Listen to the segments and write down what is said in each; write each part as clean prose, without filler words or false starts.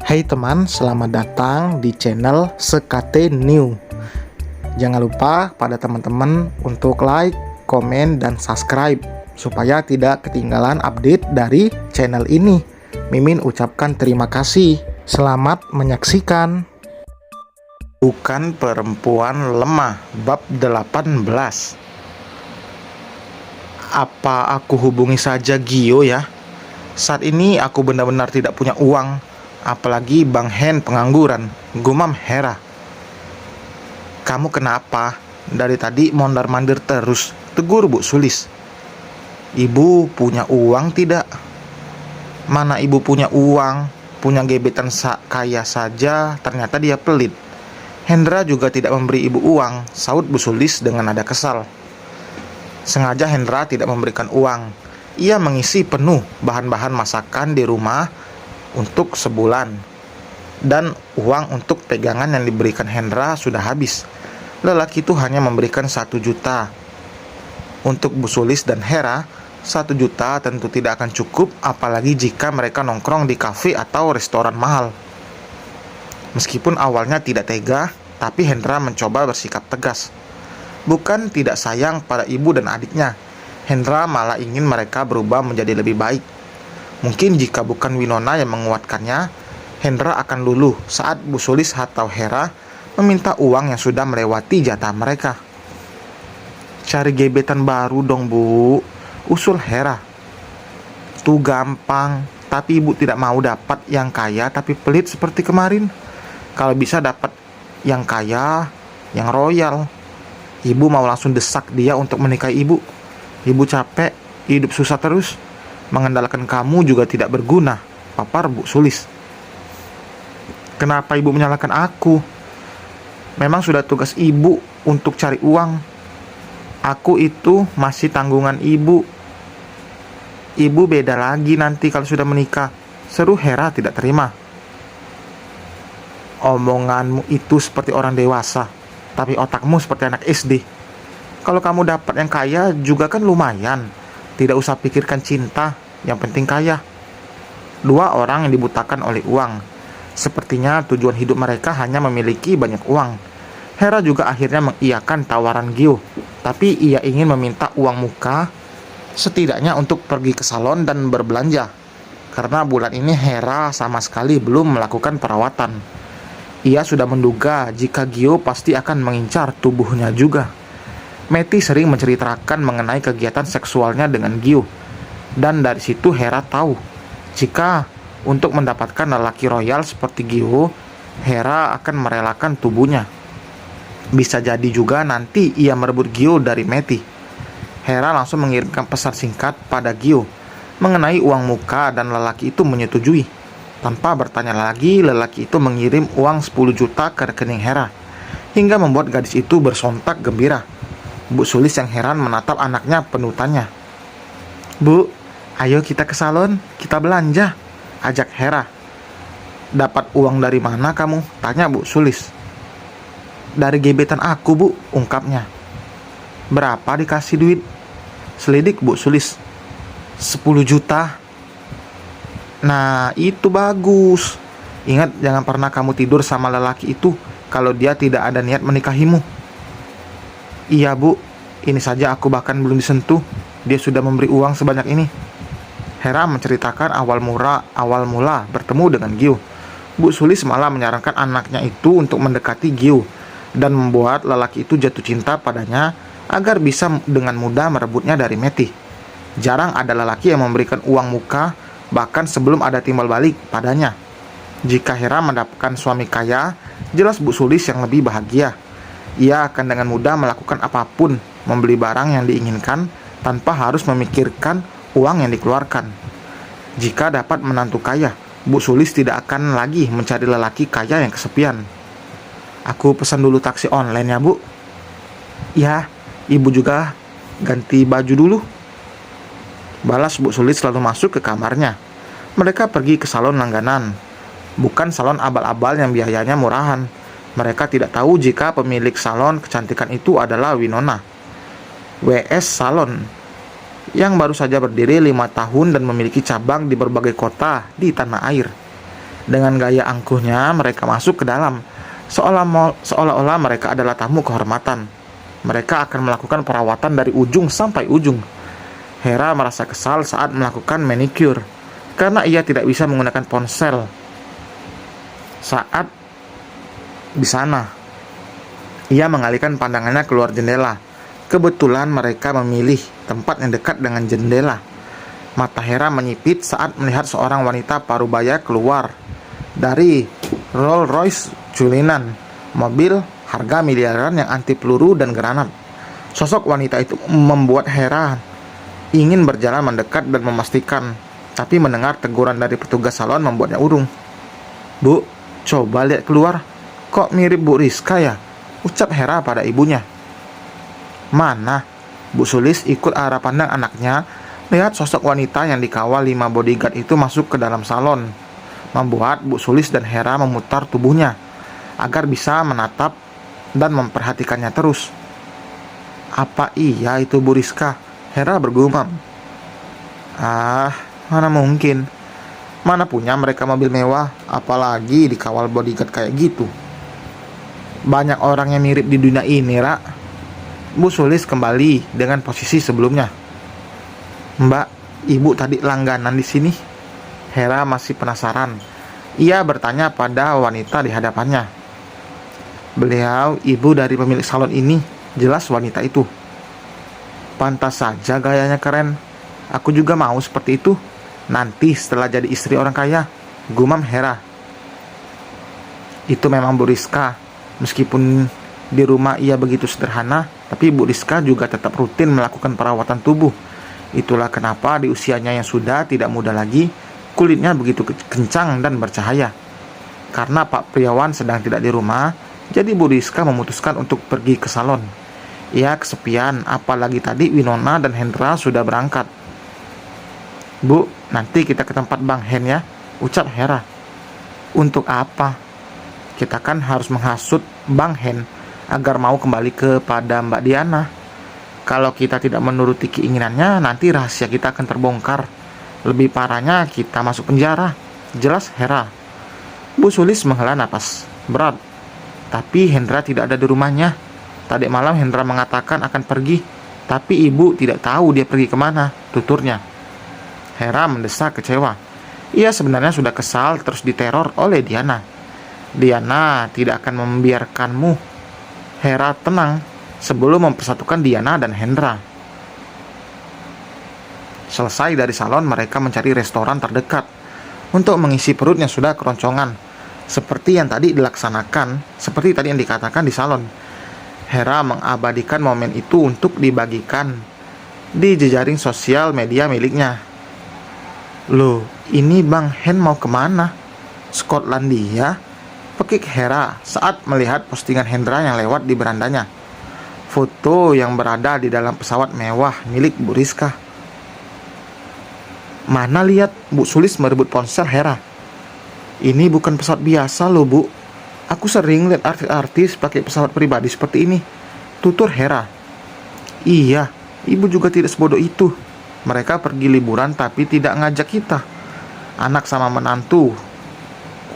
Hai teman, selamat datang di channel Sekate New. Jangan lupa pada teman-teman untuk like, komen, dan subscribe supaya tidak ketinggalan update dari channel ini. Mimin ucapkan terima kasih. Selamat menyaksikan. Bukan perempuan lemah, bab 18. Apa aku hubungi saja Gio ya? Saat ini aku benar-benar tidak punya uang, apalagi Bang Hen pengangguran, gumam Hera. Kamu kenapa? Dari tadi mondar-mandir terus, tegur Bu Sulis. Ibu punya uang tidak? Mana ibu punya uang? Punya gebetan kaya saja, ternyata dia pelit. Hendra juga tidak memberi ibu uang, saut Bu Sulis dengan nada kesal. Sengaja Hendra tidak memberikan uang. Ia mengisi penuh bahan-bahan masakan di rumah untuk sebulan. Dan uang untuk pegangan yang diberikan Hendra sudah habis. Lelaki itu hanya memberikan 1 juta. Untuk Bu Sulis dan Hera, 1 juta tentu tidak akan cukup, apalagi jika mereka nongkrong di kafe atau restoran mahal. Meskipun awalnya tidak tega, tapi Hendra mencoba bersikap tegas. Bukan tidak sayang pada ibu dan adiknya, Hendra malah ingin mereka berubah menjadi lebih baik. Mungkin jika bukan Winona yang menguatkannya, Hendra akan luluh saat Bu Sulis atau Hera meminta uang yang sudah melewati jatah mereka. Cari gebetan baru dong Bu, usul Hera. Itu gampang, tapi ibu tidak mau dapat yang kaya tapi pelit seperti kemarin. Kalau bisa dapat yang kaya, yang royal. Ibu mau langsung desak dia untuk menikahi ibu. Ibu capek, hidup susah terus. Mengandalkan kamu juga tidak berguna, papar Bu Sulis. Kenapa ibu menyalahkan aku? Memang sudah tugas ibu untuk cari uang. Aku itu masih tanggungan ibu. Ibu beda lagi nanti kalau sudah menikah, seru Hera tidak terima. Omonganmu itu seperti orang dewasa, tapi otakmu seperti anak SD. Kalau kamu dapat yang kaya juga kan lumayan. Tidak usah pikirkan cinta, yang penting kaya. 2 orang yang dibutakan oleh uang. Sepertinya tujuan hidup mereka hanya memiliki banyak uang. Hera juga akhirnya mengiyakan tawaran Gio, tapi ia ingin meminta uang muka, setidaknya untuk pergi ke salon dan berbelanja. Karena bulan ini Hera sama sekali belum melakukan perawatan. Ia sudah menduga jika Gio pasti akan mengincar tubuhnya juga. Meti sering menceritakan mengenai kegiatan seksualnya dengan Gio. Dan dari situ Hera tahu, jika untuk mendapatkan lelaki royal seperti Gio, Hera akan merelakan tubuhnya. Bisa jadi juga nanti ia merebut Gio dari Meti. Hera langsung mengirimkan pesan singkat pada Gio mengenai uang muka dan lelaki itu menyetujui. Tanpa bertanya lagi, lelaki itu mengirim uang 10 juta ke rekening Hera, hingga membuat gadis itu bersontak gembira. Bu Sulis yang heran menatap anaknya penuh tanya. Bu, ayo kita ke salon, kita belanja, ajak Hera. Dapat uang dari mana kamu? Tanya Bu Sulis. Dari gebetan aku Bu, ungkapnya. Berapa dikasih duit? Selidik Bu Sulis. 10 juta. Nah, itu bagus. Ingat, jangan pernah kamu tidur sama lelaki itu kalau dia tidak ada niat menikahimu. Iya Bu, ini saja aku bahkan belum disentuh, dia sudah memberi uang sebanyak ini. Hera menceritakan awal mula bertemu dengan Gio. Bu Sulis malah menyarankan anaknya itu untuk mendekati Gio dan membuat lelaki itu jatuh cinta padanya agar bisa dengan mudah merebutnya dari Meti. Jarang ada lelaki yang memberikan uang muka bahkan sebelum ada timbal balik padanya. Jika Hera mendapatkan suami kaya, jelas Bu Sulis yang lebih bahagia. Ia akan dengan mudah melakukan apapun, membeli barang yang diinginkan tanpa harus memikirkan uang yang dikeluarkan. Jika dapat menantu kaya, Bu Sulis tidak akan lagi mencari lelaki kaya yang kesepian. Aku pesan dulu taksi online ya Bu. Ya, ibu juga ganti baju dulu, balas Bu Sulis lalu masuk ke kamarnya. Mereka pergi ke salon langganan, bukan salon abal-abal yang biayanya murahan. Mereka tidak tahu jika pemilik salon kecantikan itu adalah Winona. WS Salon yang baru saja berdiri 5 tahun dan memiliki cabang di berbagai kota di tanah air. Dengan gaya angkuhnya, mereka masuk ke dalam, seolah-olah mereka adalah tamu kehormatan. Mereka akan melakukan perawatan dari ujung sampai ujung. Hera merasa kesal saat melakukan manicure, karena ia tidak bisa menggunakan ponsel saat di sana. Ia mengalihkan pandangannya keluar jendela. Kebetulan mereka memilih tempat yang dekat dengan jendela. Mata Hera menyipit saat melihat seorang wanita parubaya keluar dari Rolls Royce Cullinan, mobil harga miliaran yang anti peluru dan granat. Sosok wanita itu membuat Hera ingin berjalan mendekat dan memastikan, tapi mendengar teguran dari petugas salon membuatnya urung. "Bu, coba lihat keluar, kok mirip Bu Rizka ya?" ucap Hera pada ibunya. "Mana?" Bu Sulis ikut arah pandang anaknya, lihat sosok wanita yang dikawal 5 bodyguard itu masuk ke dalam salon, membuat Bu Sulis dan Hera memutar tubuhnya agar bisa menatap dan memperhatikannya terus. "Apa iya itu Bu Rizka?" Hera bergumam. "Ah, mana mungkin. Mana punya mereka mobil mewah, apalagi dikawal bodyguard kayak gitu. Banyak orang yang mirip di dunia ini, Ra." Bu Sulis kembali dengan posisi sebelumnya. "Mbak, ibu tadi langganan di sini?" Hera masih penasaran. Ia bertanya pada wanita di hadapannya. "Beliau ibu dari pemilik salon ini," jelas wanita itu. "Pantas saja gayanya keren. Aku juga mau seperti itu nanti setelah jadi istri orang kaya," gumam Hera. "Itu memang Bu Rizka. Meskipun di rumah ia begitu sederhana, tapi Bu Rizka juga tetap rutin melakukan perawatan tubuh. Itulah kenapa di usianya yang sudah tidak muda lagi, kulitnya begitu kencang dan bercahaya. Karena Pak Priawan sedang tidak di rumah, jadi Bu Rizka memutuskan untuk pergi ke salon. Ia kesepian, apalagi tadi Winona dan Hendra sudah berangkat." "Bu, nanti kita ke tempat Bang Hen ya," ucap Hera. "Untuk apa? Kita kan harus menghasut Bang Hen agar mau kembali kepada Mbak Diana. Kalau kita tidak menuruti keinginannya, nanti rahasia kita akan terbongkar. Lebih parahnya kita masuk penjara," jelas Hera. Bu Sulis menghela napas berat. "Tapi Hendra tidak ada di rumahnya. Tadi malam Hendra mengatakan akan pergi, tapi ibu tidak tahu dia pergi kemana," tuturnya. Hera mendesak kecewa. Ia sebenarnya sudah kesal terus diteror oleh Diana. "Diana tidak akan membiarkanmu." Hera tenang sebelum mempersatukan Diana dan Hendra. Selesai dari salon, mereka mencari restoran terdekat untuk mengisi perut yang sudah keroncongan. Seperti yang tadi dikatakan di salon. Hera mengabadikan momen itu untuk dibagikan di jejaring sosial media miliknya. "Loh, ini Bang Hen mau kemana? Skotlandia?" pekik Hera saat melihat postingan Hendra yang lewat di berandanya. Foto yang berada di dalam pesawat mewah milik Bu Rizka. "Mana lihat?" Bu Sulis merebut ponsel Hera. "Ini bukan pesawat biasa loh, Bu. Aku sering lihat artis-artis pakai pesawat pribadi seperti ini," tutur Hera. "Iya, ibu juga tidak sebodoh itu. Mereka pergi liburan tapi tidak ngajak kita. Anak sama menantu.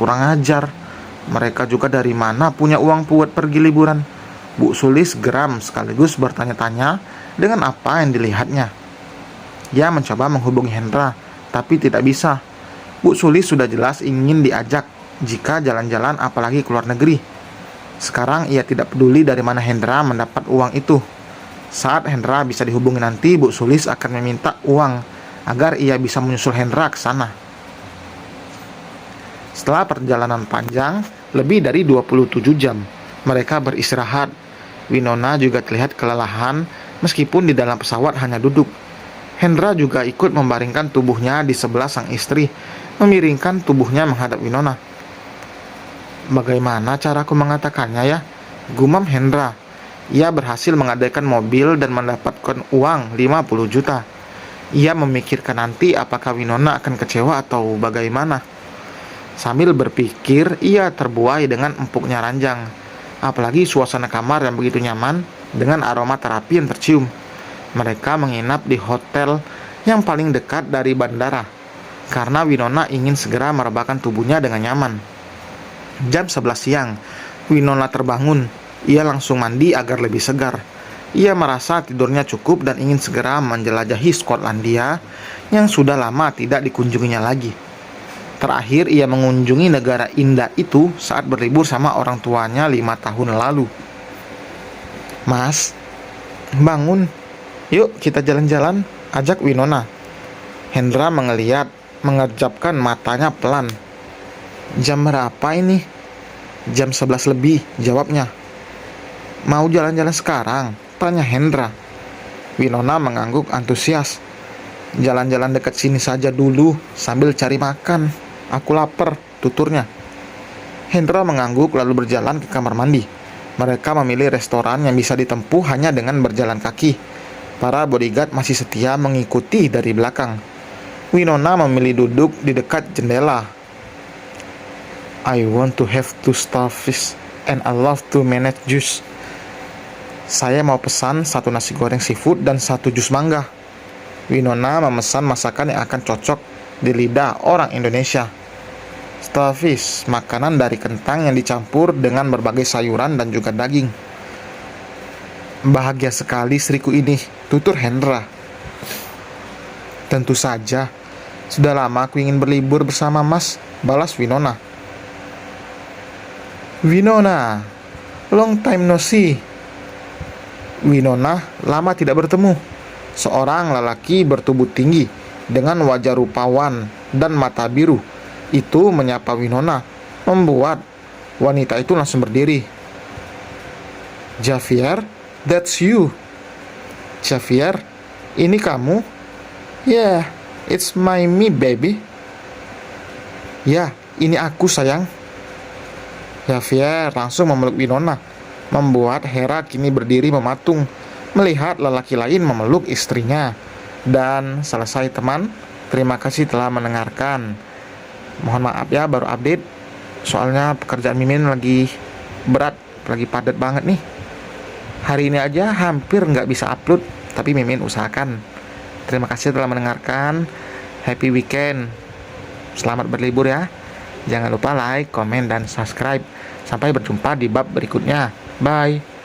Kurang ajar. Mereka juga dari mana punya uang buat pergi liburan?" Bu Sulis geram sekaligus bertanya-tanya dengan apa yang dilihatnya. Ia mencoba menghubungi Hendra, tapi tidak bisa. Bu Sulis sudah jelas ingin diajak jika jalan-jalan apalagi keluar negeri. Sekarang ia tidak peduli dari mana Hendra mendapat uang itu. Saat Hendra bisa dihubungi nanti, Bu Sulis akan meminta uang agar ia bisa menyusul Hendra ke sana. Setelah perjalanan panjang, lebih dari 27 jam, mereka beristirahat. Winona juga terlihat kelelahan meskipun di dalam pesawat hanya duduk. Hendra juga ikut membaringkan tubuhnya di sebelah sang istri, memiringkan tubuhnya menghadap Winona. "Bagaimana caraku mengatakannya ya?" gumam Hendra. Ia berhasil menggadaikan mobil dan mendapatkan uang 50 juta. Ia memikirkan nanti apakah Winona akan kecewa atau bagaimana. Sambil berpikir, ia terbuai dengan empuknya ranjang. Apalagi suasana kamar yang begitu nyaman dengan aroma terapi yang tercium. Mereka menginap di hotel yang paling dekat dari bandara. karena Winona ingin segera merebahkan tubuhnya dengan nyaman. Jam 11 siang, Winona terbangun. Ia langsung mandi agar lebih segar. Ia merasa tidurnya cukup dan ingin segera menjelajahi Skotlandia yang sudah lama tidak dikunjunginya lagi. Terakhir ia mengunjungi negara indah itu saat berlibur sama orang tuanya 5 tahun lalu. "Mas, bangun. Yuk kita jalan-jalan," ajak Winona. Hendra mengerjapkan matanya pelan. "Jam berapa ini?" "Jam 11 lebih," jawabnya. "Mau jalan-jalan sekarang?" tanya Hendra. Winona mengangguk antusias. "Jalan-jalan dekat sini saja dulu sambil cari makan. Aku lapar," tuturnya. Hendra mengangguk lalu berjalan ke kamar mandi. Mereka memilih restoran yang bisa ditempuh hanya dengan berjalan kaki. Para bodyguard masih setia mengikuti dari belakang. Winona memilih duduk di dekat jendela. "I want to have 2 starfish and I love to manage juice." "Saya mau pesan 1 nasi goreng seafood dan 1 jus mangga." Winona memesan masakan yang akan cocok di lidah orang Indonesia. Starfish, makanan dari kentang yang dicampur dengan berbagai sayuran dan juga daging. "Bahagia sekali istriku ini," tutur Hendra. "Tentu saja. Sudah lama aku ingin berlibur bersama Mas," balas Winona. "Winona, long time no see." Winona lama tidak bertemu. Seorang lelaki bertubuh tinggi dengan wajah rupawan dan mata biru itu menyapa Winona, membuat wanita itu langsung berdiri. "Javier, that's you." "Javier, ini kamu?" "Yeah, it's me baby." "Ya, ini aku sayang." Javier langsung memeluk Winona, membuat Hera kini berdiri mematung melihat lelaki lain memeluk istrinya. Dan selesai teman, terima kasih telah mendengarkan. Mohon maaf ya baru update, soalnya pekerjaan Mimin lagi berat, lagi padat banget nih. Hari ini aja hampir nggak bisa upload, tapi Mimin usahakan. Terima kasih telah mendengarkan. Happy weekend. Selamat berlibur ya. Jangan lupa like, komen, dan subscribe. Sampai berjumpa di bab berikutnya. Bye.